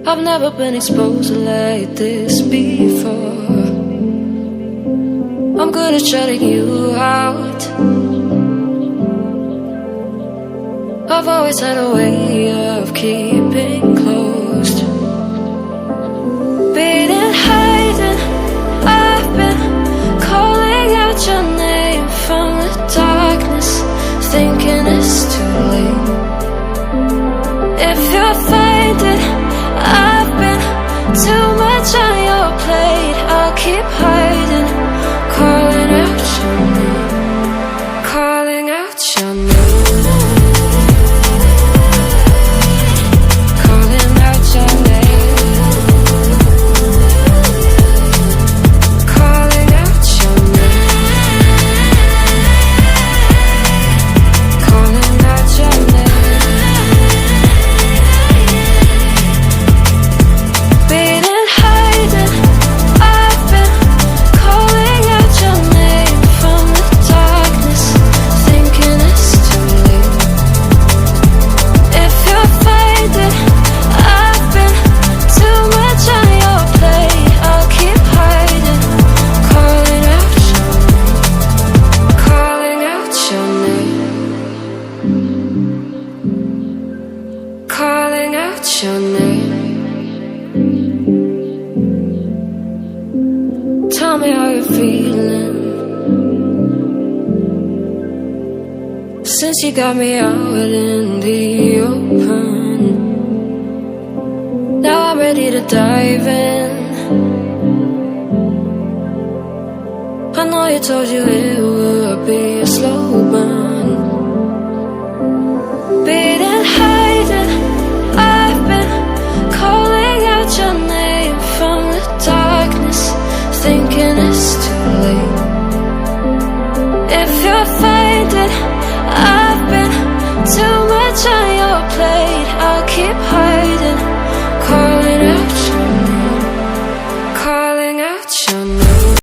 I've never been exposed like this before. I'm good at shutting you out. I've always had a way of keeping closed. Beating, hiding, I've been calling out your name from the darkness, thinking it's too late. If you're finding I've been too much on your plate, I'll keep hiding, calling out your name, calling out your name. Calling out your name. Tell me how you're feeling since you got me out in the open. Now I'm ready to dive in. I know you told you it